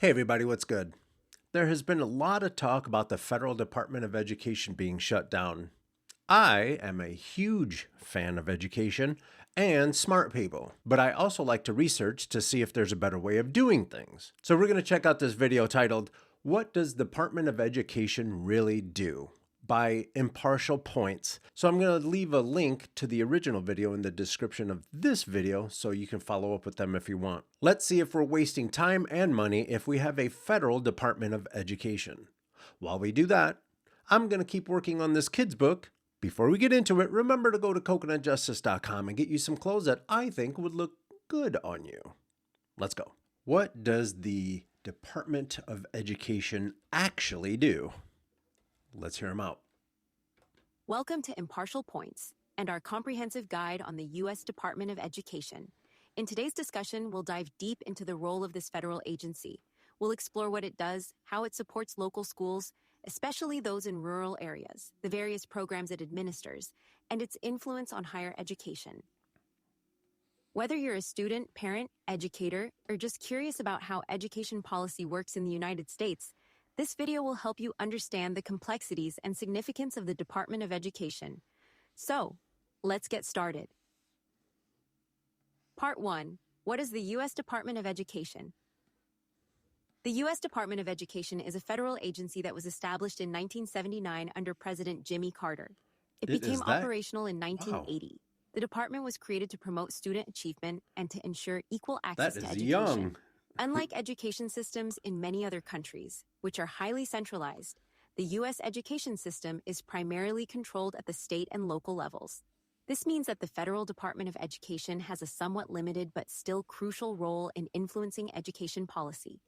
Hey everybody, what's good? There has been a lot of talk about the Federal Department of Education being shut down. I am a huge fan of education and smart people, but I also like to research to see if there's a better way of doing things. So we're going to check out this video titled, "What Does the Department of Education Really Do?" by Impartial Points. So I'm going to leave a link to the original video in the description of this video so you can follow up with them if you want. Let's see if we're wasting time and money if we have a Federal Department of Education. While we do that, I'm going to keep working on this kid's book. Before we get into it, remember to go to coconutjustice.com and get you some clothes that I think would look good on you. Let's go. What does the Department of Education actually do? Let's hear them out. Welcome to Impartial Points and our comprehensive guide on the U.S. Department of Education. In today's discussion, we'll dive deep into the role of this federal agency. We'll explore what it does, how it supports local schools, especially those in rural areas, the various programs it administers, and its influence on higher education. Whether you're a student, parent, educator, or just curious about how education policy works in the United States, this video will help you understand the complexities and significance of the Department of Education. So, let's get started. Part 1. What is the U.S. Department of Education? The U.S. Department of Education is a federal agency that was established in 1979 under President Jimmy Carter. It became operational in 1980. Wow. The department was created to promote student achievement and to ensure equal access to education. Young. Unlike education systems in many other countries, which are highly centralized, the U.S. education system is primarily controlled at the state and local levels. This means that the Federal Department of Education has a somewhat limited but still crucial role in influencing education policy.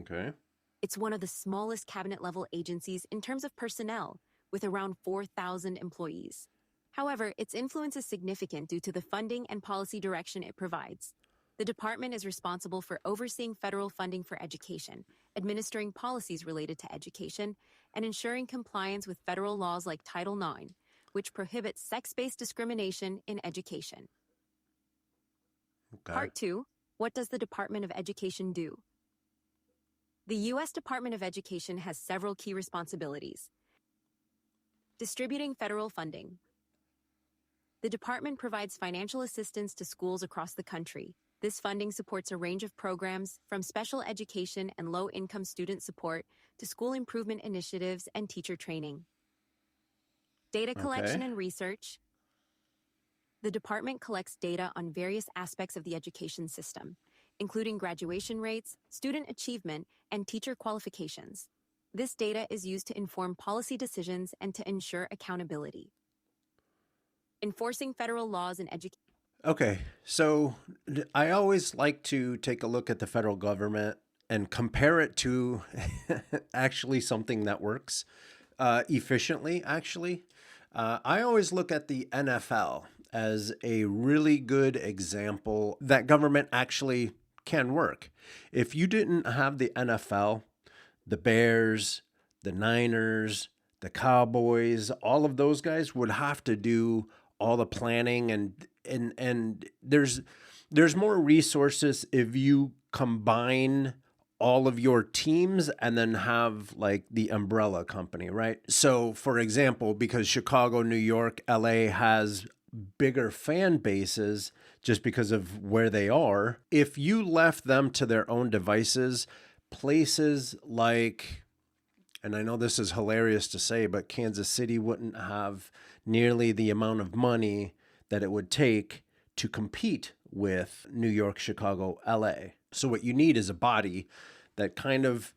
Okay. It's one of the smallest cabinet-level agencies in terms of personnel, with around 4,000 employees. However, its influence is significant due to the funding and policy direction it provides. The department is responsible for overseeing federal funding for education, administering policies related to education, and ensuring compliance with federal laws like Title IX, which prohibits sex-based discrimination in education. Okay. Part 2. What does the Department of Education do? The U.S. Department of Education has several key responsibilities. Distributing federal funding. The department provides financial assistance to schools across the country. This funding supports a range of programs, from special education and low-income student support to school improvement initiatives and teacher training. Data collection and research. The department collects data on various aspects of the education system, including graduation rates, student achievement, and teacher qualifications. This data is used to inform policy decisions and to ensure accountability. Enforcing federal laws in education. Okay, so I always like to take a look at the federal government and compare it to actually something that works efficiently, actually. I always look at the NFL as a really good example that government actually can work. If you didn't have the NFL, the Bears, the Niners, the Cowboys, all of those guys would have to do all the planning and there's more resources if you combine all of your teams and then have like the umbrella company, right? So for example, because Chicago, New York, LA has bigger fan bases just because of where they are, if you left them to their own devices, places like, and I know this is hilarious to say, but Kansas City wouldn't have nearly the amount of money that it would take to compete with New York, Chicago, LA. So what you need is a body that kind of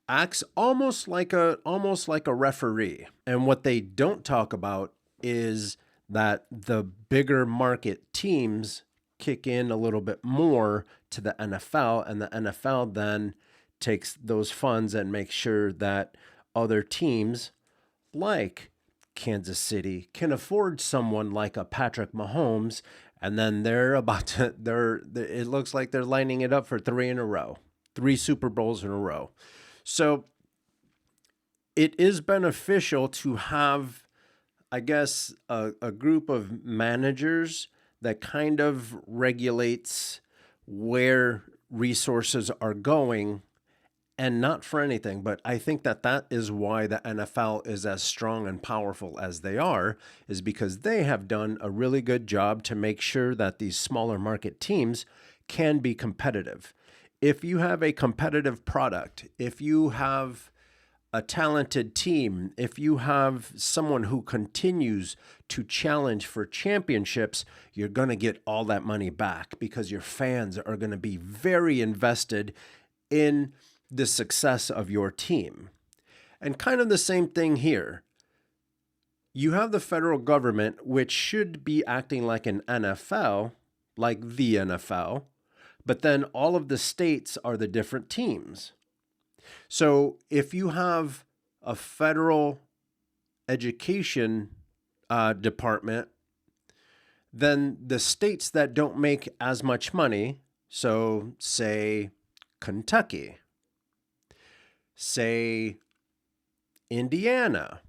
acts almost like a referee. And what they don't talk about is that the bigger market teams kick in a little bit more to the NFL, and the NFL then takes those funds and makes sure that other teams like Kansas City can afford someone like a Patrick Mahomes, and then they're about to, it looks like they're lining it up for 3 in a row, 3 Super Bowls in a row. So it is beneficial to have, I guess, a group of managers that kind of regulates where resources are going and not for anything, but I think that that is why the NFL is as strong and powerful as they are, is because they have done a really good job to make sure that these smaller market teams can be competitive. If you have a competitive product, if you have a talented team, if you have someone who continues to challenge for championships, you're going to get all that money back because your fans are going to be very invested in the success of your team. And kind of the same thing here. You have the federal government, which should be acting like an NFL, like the NFL, but then all of the states are the different teams. So if you have a federal education department, then the states that don't make as much money, so say Kentucky, say Indiana,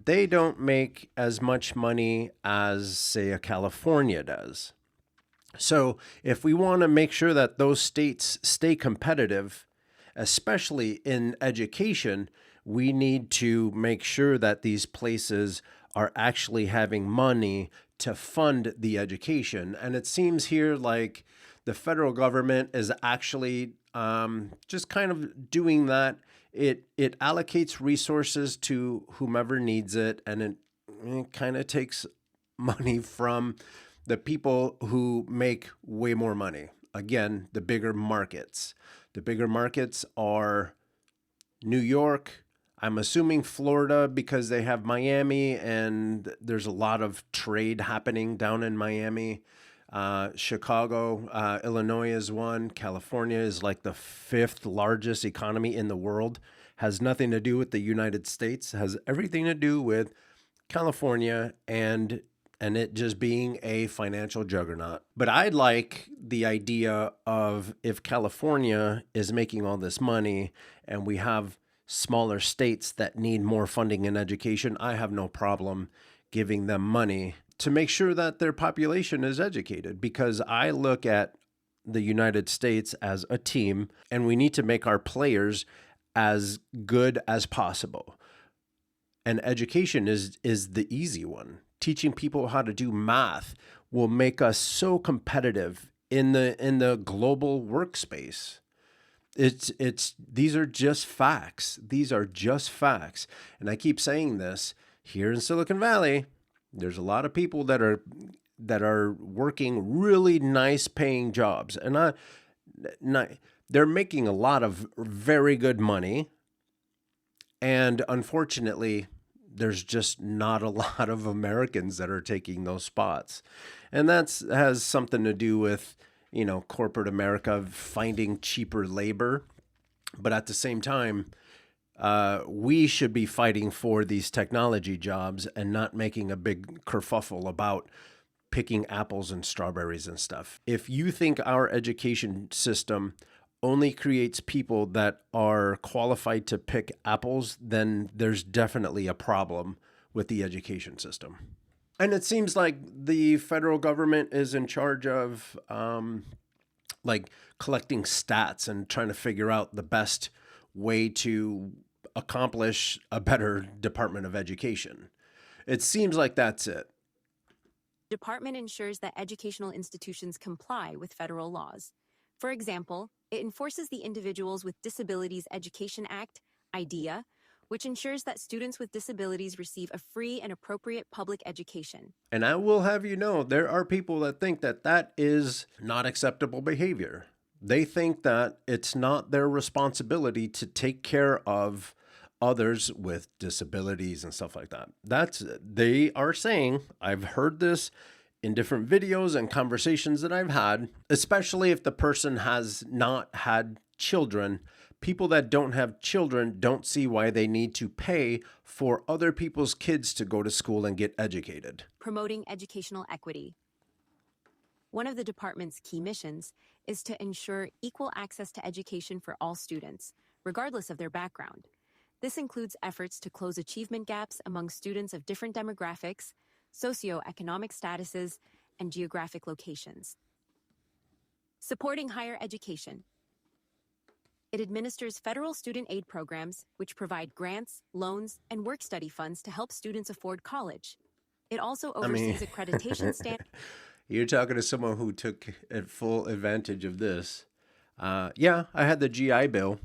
they don't make as much money as, say, a California does. So if we want to make sure that those states stay competitive, especially in education, we need to make sure that these places are actually having money to fund the education. And it seems here like the federal government is actually just kind of doing that. It allocates resources to whomever needs it, and it kind of takes money from the people who make way more money. Again, the bigger markets. The bigger markets are New York. I'm assuming Florida because they have Miami and there's a lot of trade happening down in Miami. Chicago, Illinois is one. California is like the fifth largest economy in the world. Has nothing to do with the United States. Has everything to do with California and it just being a financial juggernaut. But I like the idea of if California is making all this money and we have smaller states that need more funding in education, I have no problem giving them money to make sure that their population is educated, because I look at the United States as a team and we need to make our players as good as possible. And education is the easy one. Teaching people how to do math will make us so competitive in the global workspace. It's these are just facts. These are just facts. And I keep saying this, here in Silicon Valley, there's a lot of people that are working really nice paying jobs. And they're making a lot of very good money. And unfortunately, there's just not a lot of Americans that are taking those spots. And that has something to do with, corporate America finding cheaper labor. But at the same time, we should be fighting for these technology jobs and not making a big kerfuffle about picking apples and strawberries and stuff. If you think our education system only creates people that are qualified to pick apples, then there's definitely a problem with the education system. And it seems like the federal government is in charge of collecting stats and trying to figure out the best way to accomplish a better Department of Education. It seems like that's it. The department ensures that educational institutions comply with federal laws. For example, it enforces the Individuals with Disabilities Education Act, IDEA, which ensures that students with disabilities receive a free and appropriate public education. And I will have you know, there are people that think that that is not acceptable behavior. They think that it's not their responsibility to take care of others with disabilities and stuff like that. They are saying, I've heard this in different videos and conversations that I've had, especially if the person has not had children. People that don't have children don't see why they need to pay for other people's kids to go to school and get educated. Promoting educational equity. One of the department's key missions is to ensure equal access to education for all students, regardless of their background. This includes efforts to close achievement gaps among students of different demographics, socioeconomic statuses, and geographic locations. Supporting higher education. It administers federal student aid programs, which provide grants, loans, and work study funds to help students afford college. It also I mean, oversees accreditation standards. you're talking to someone who took full advantage of this. Yeah, I had the GI Bill.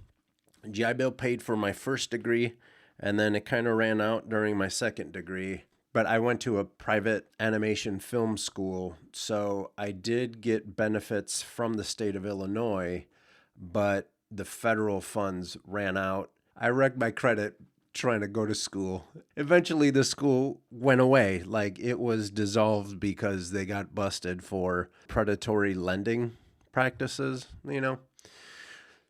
GI Bill paid for my first degree, and then it kind of ran out during my second degree. But I went to a private animation film school, so I did get benefits from the state of Illinois, but the federal funds ran out. I wrecked my credit trying to go to school. Eventually, the school went away. Like it was dissolved because they got busted for predatory lending practices, you know?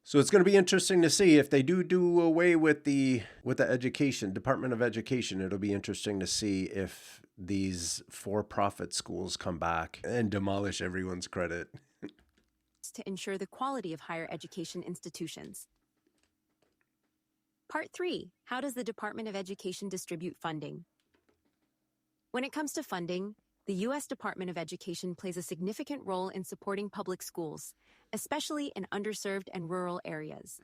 So it's going to be interesting to see if they do away with the education Department of Education. It'll be interesting to see if these for-profit schools come back and demolish everyone's credit. To ensure the quality of higher education institutions. Part 3. How does the Department of Education distribute funding? When it comes to funding, the U.S. Department of Education plays a significant role in supporting public schools, especially in underserved and rural areas.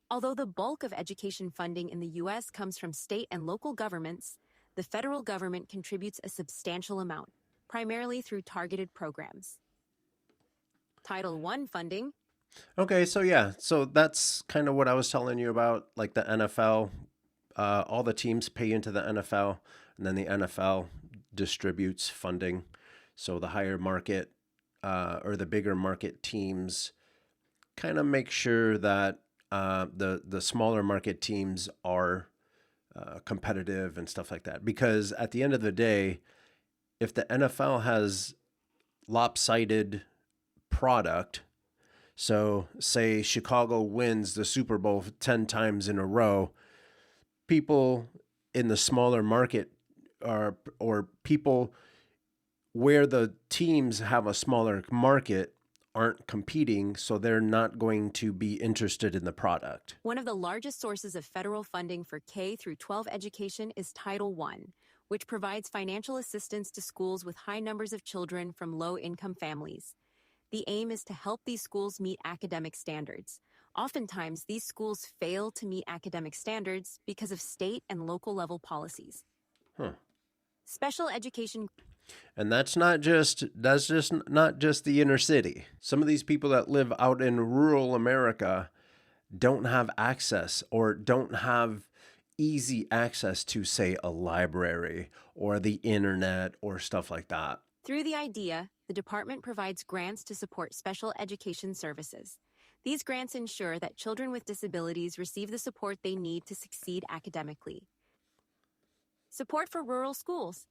Although the bulk of education funding in the U.S. comes from state and local governments, the federal government contributes a substantial amount, primarily through targeted programs. Title I funding. Okay, so yeah, so that's kind of what I was telling you about, like the NFL. All the teams pay into the NFL, and then the NFL distributes funding. So the higher market or the bigger market teams kind of make sure that the smaller market teams are competitive and stuff like that. Because at the end of the day, if the NFL has lopsided product, so say Chicago wins the Super Bowl 10 times in a row, people in the smaller market or people where the teams have a smaller market aren't competing, so they're not going to be interested in the product. One of the largest sources of federal funding for K through 12 education is Title I, which provides financial assistance to schools with high numbers of children from low-income families. The aim is to help these schools meet academic standards. Oftentimes, these schools fail to meet academic standards because of state and local level policies. Special education. And that's just not just the inner city. Some of these people that live out in rural America don't have access or don't have easy access to, say, a library or the internet or stuff like that. Through the IDEA, the department provides grants to support special education services. These grants ensure that children with disabilities receive the support they need to succeed academically. Support for rural schools.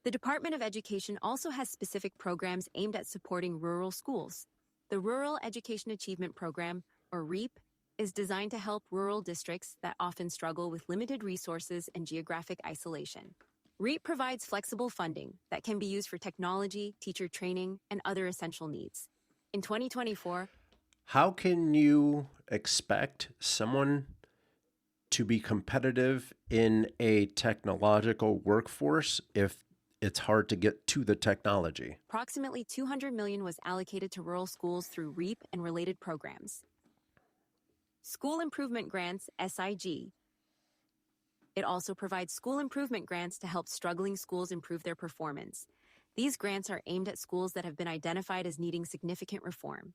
The Department of Education also has specific programs aimed at supporting rural schools. The Rural Education Achievement Program, or REAP, is designed to help rural districts that often struggle with limited resources and geographic isolation. REAP provides flexible funding that can be used for technology, teacher training, and other essential needs. In 2024, how can you expect someone to be competitive in a technological workforce if it's hard to get to the technology? Approximately $200 million was allocated to rural schools through REAP and related programs. School Improvement Grants, SIG. It also provides school improvement grants to help struggling schools improve their performance. These grants are aimed at schools that have been identified as needing significant reform.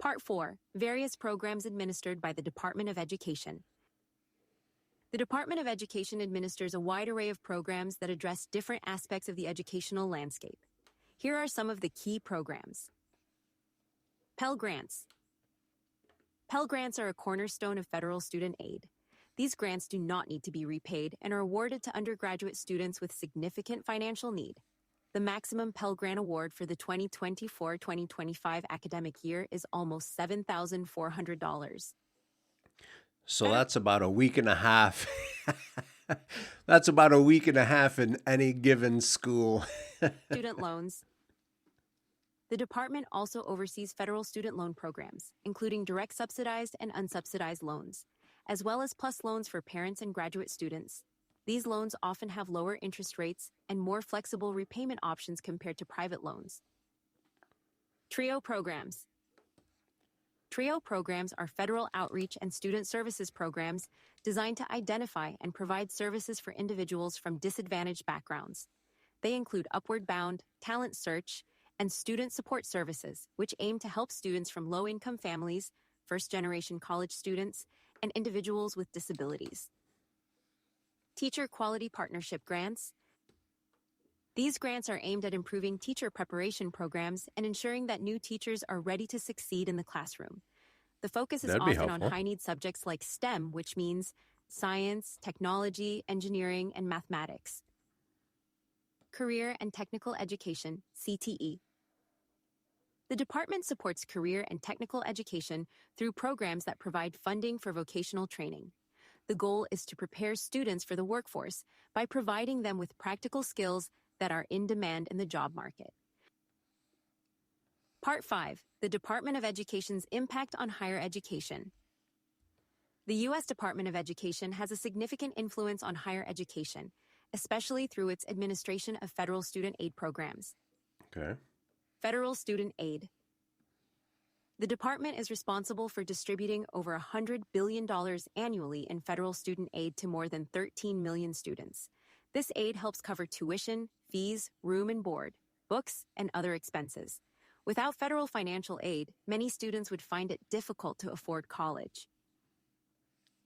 Part 4. Various programs administered by the Department of Education. The Department of Education administers a wide array of programs that address different aspects of the educational landscape. Here are some of the key programs. Pell Grants. Pell Grants are a cornerstone of federal student aid. These grants do not need to be repaid and are awarded to undergraduate students with significant financial need. The maximum Pell Grant award for the 2024-2025 academic year is almost $7,400. So that's about a week and a half. That's about a week and a half in any given school. Student loans. The department also oversees federal student loan programs, including direct subsidized and unsubsidized loans, as well as PLUS loans for parents and graduate students. These loans often have lower interest rates and more flexible repayment options compared to private loans. TRIO programs. TRIO programs are federal outreach and student services programs designed to identify and provide services for individuals from disadvantaged backgrounds. They include Upward Bound, Talent Search, and Student Support Services, which aim to help students from low-income families, first-generation college students, and individuals with disabilities. Teacher Quality Partnership Grants. These grants are aimed at improving teacher preparation programs and ensuring that new teachers are ready to succeed in the classroom. The focus is That'd be often on helpful. high-need subjects like STEM, which means science, technology, engineering, and mathematics. Career and Technical Education, CTE. The department supports career and technical education through programs that provide funding for vocational training. The goal is to prepare students for the workforce by providing them with practical skills that are in demand in the job market. Part 5. The Department of Education's Impact on Higher Education. The U.S. Department of Education has a significant influence on higher education, especially through its administration of federal student aid programs. Okay. Federal student aid. The department is responsible for distributing over $100 billion annually in federal student aid to more than 13 million students. This aid helps cover tuition, fees, room and board, books, and other expenses. Without federal financial aid, many students would find it difficult to afford college.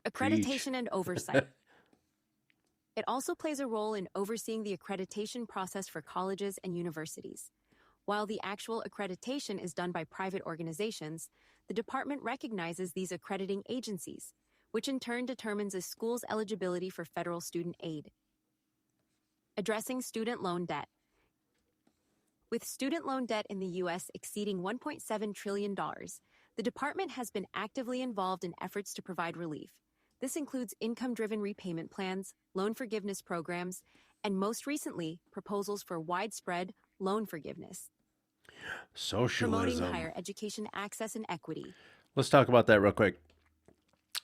Accreditation and oversight. It also plays a role in overseeing the accreditation process for colleges and universities. While the actual accreditation is done by private organizations, the department recognizes these accrediting agencies, which in turn determines a school's eligibility for federal student aid. Addressing student loan debt. With student loan debt in the U.S. exceeding $1.7 trillion, the department has been actively involved in efforts to provide relief. This includes income-driven repayment plans, loan forgiveness programs, and most recently, proposals for widespread loan forgiveness. Socialism. Promoting higher education access and equity. Let's talk about that real quick.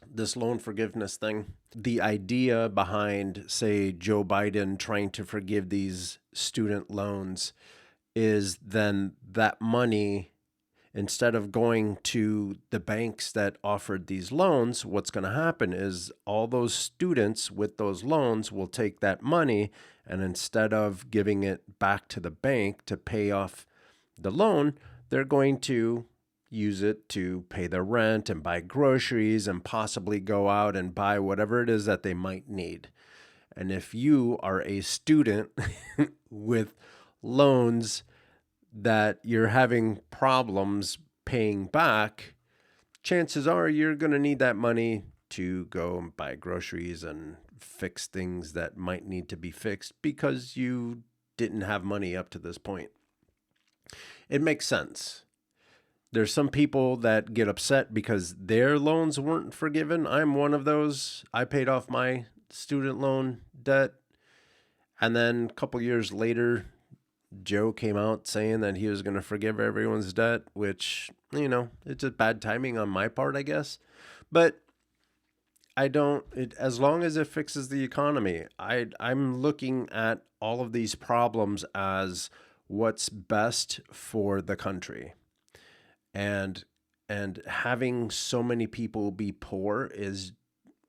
This loan forgiveness thing, the idea behind, say, Joe Biden trying to forgive these student loans is then that money, instead of going to the banks that offered these loans, what's going to happen is all those students with those loans will take that money, and instead of giving it back to the bank to pay off the loan, they're going to use it to pay their rent and buy groceries and possibly go out and buy whatever it is that they might need. And if you are a student with loans that you're having problems paying back, chances are you're going to need that money to go and buy groceries and fix things that might need to be fixed because you didn't have money up to this point. It makes sense. There's some people that get upset because their loans weren't forgiven. I'm one of those. I paid off my student loan debt, and then a couple years later, Joe came out saying that he was going to forgive everyone's debt, which, it's just bad timing on my part, I guess. But as long as it fixes the economy, I'm looking at all of these problems as what's best for the country. And having so many people be poor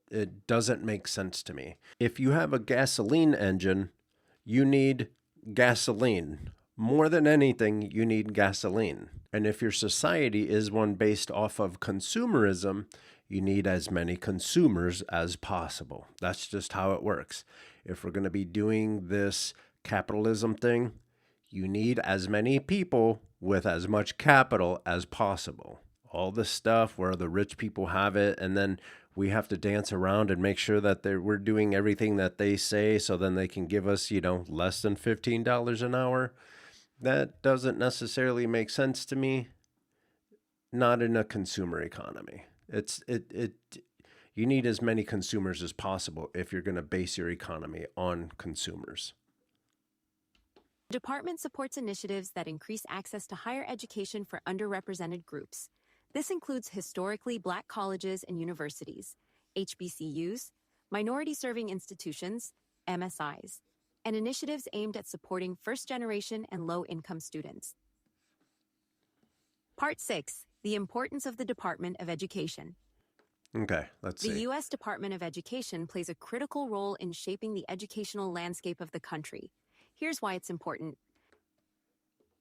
it doesn't make sense to me. If you have a gasoline engine, you need gasoline. More than anything, you need gasoline. And if your society is one based off of consumerism, you need as many consumers as possible. That's just how it works. If we're going to be doing this capitalism thing, you need as many people with as much capital as possible. All this stuff where the rich people have it, and then we have to dance around and make sure that we're doing everything that they say so then they can give us, less than $15 an hour. That doesn't necessarily make sense to me. Not in a consumer economy. You need as many consumers as possible if you're going to base your economy on consumers. The department supports initiatives that increase access to higher education for underrepresented groups. This includes historically Black colleges and universities, HBCUs, minority-serving institutions, MSIs, and initiatives aimed at supporting first-generation and low-income students. Part 6. The importance of the Department of Education. Okay, let's The see. U.S. Department of Education plays a critical role in shaping the educational landscape of the country. Here's why it's important.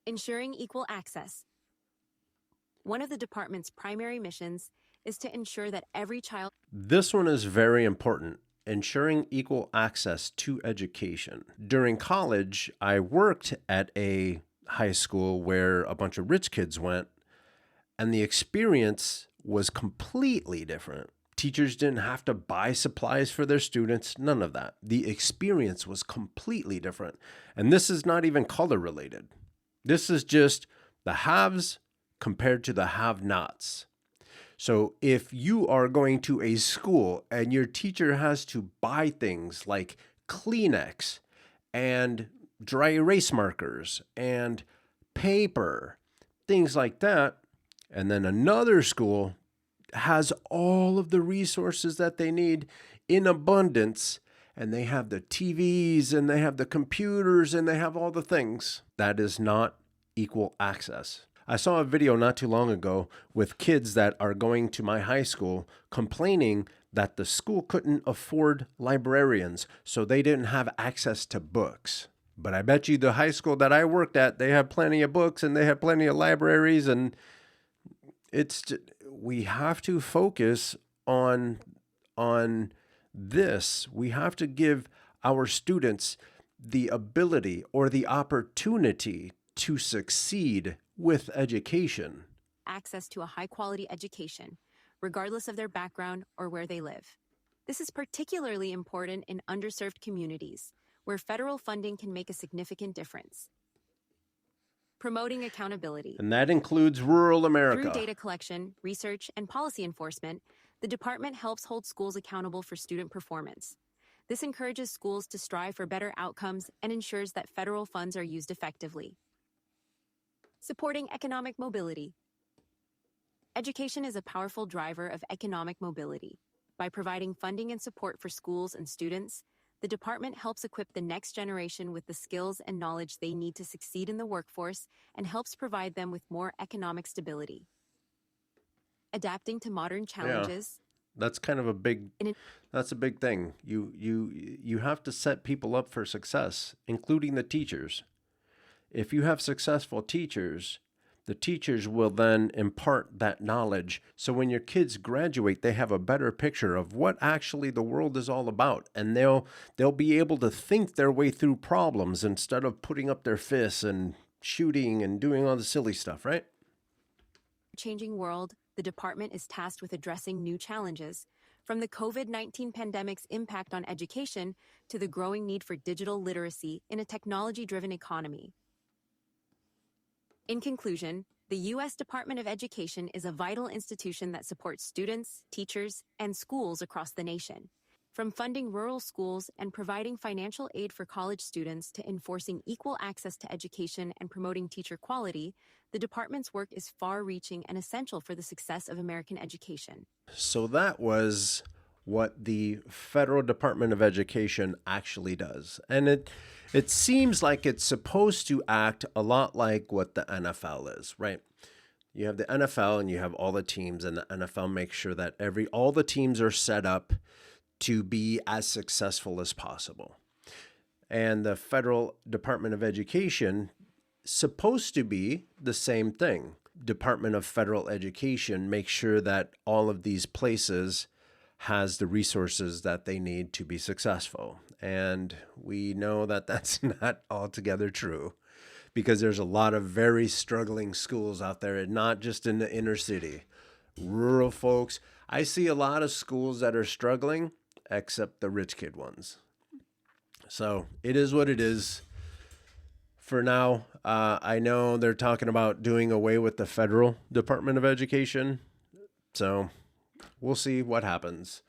Ensuring equal access. One of the department's primary missions is to ensure that every child. This one is very important. Ensuring equal access to education. During college, I worked at a high school where a bunch of rich kids went, and the experience was completely different. Teachers didn't have to buy supplies for their students, none of that. The experience was completely different. And this is not even color related. This is just the haves compared to the have-nots. So if you are going to a school and your teacher has to buy things like Kleenex and dry erase markers and paper, things like that, and then another school has all of the resources that they need in abundance, and they have the TVs and they have the computers and they have all the things, that is not equal access. I saw a video not too long ago with kids that are going to my high school complaining that the school couldn't afford librarians, so they didn't have access to books. But I bet you the high school that I worked at, they have plenty of books and they have plenty of libraries, and we have to focus on this. We have to give our students the ability or the opportunity to succeed with education. Access to a high-quality education, regardless of their background or where they live. This is particularly important in underserved communities, where federal funding can make a significant difference. Promoting accountability. And that includes rural America. Through data collection, research, and policy enforcement, the department helps hold schools accountable for student performance. This encourages schools to strive for better outcomes and ensures that federal funds are used effectively. Supporting economic mobility. Education is a powerful driver of economic mobility. By providing funding and support for schools and students, the department helps equip the next generation with the skills and knowledge they need to succeed in the workforce and helps provide them with more economic stability. Adapting to modern challenges. That's kind of a big thing. You have to set people up for success, including the teachers. If you have successful teachers, the teachers will then impart that knowledge. So when your kids graduate, they have a better picture of what actually the world is all about. And they'll be able to think their way through problems instead of putting up their fists and shooting and doing all the silly stuff, right? Changing world, the department is tasked with addressing new challenges, from the COVID-19 pandemic's impact on education to the growing need for digital literacy in a technology-driven economy. In conclusion, the U.S. Department of Education is a vital institution that supports students, teachers, and schools across the nation. From funding rural schools and providing financial aid for college students to enforcing equal access to education and promoting teacher quality, the department's work is far-reaching and essential for the success of American education. So that was what the Federal Department of Education actually does. And it seems like it's supposed to act a lot like what the NFL is, right? You have the NFL and you have all the teams, and the NFL makes sure that all the teams are set up to be as successful as possible. And the Federal Department of Education supposed to be the same thing. Department of Federal Education makes sure that all of these places has the resources that they need to be successful. And we know that that's not altogether true, because there's a lot of very struggling schools out there, and not just in the inner city. Rural folks, I see a lot of schools that are struggling, except the rich kid ones. So it is what it is. For now, I know they're talking about doing away with the Federal Department of Education. So we'll see what happens.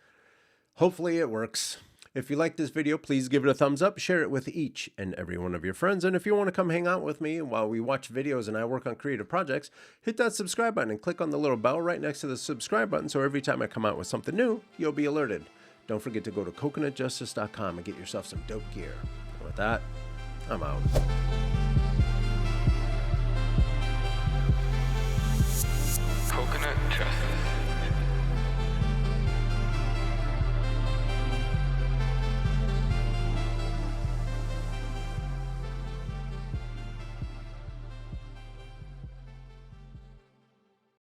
Hopefully it works. If you like this video, please give it a thumbs up, share it with each and every one of your friends. And if you want to come hang out with me while we watch videos and I work on creative projects, hit that subscribe button and click on the little bell right next to the subscribe button, so every time I come out with something new, you'll be alerted. Don't forget to go to coconutjustice.com and get yourself some dope gear. And with that, I'm out. Coconut Justice.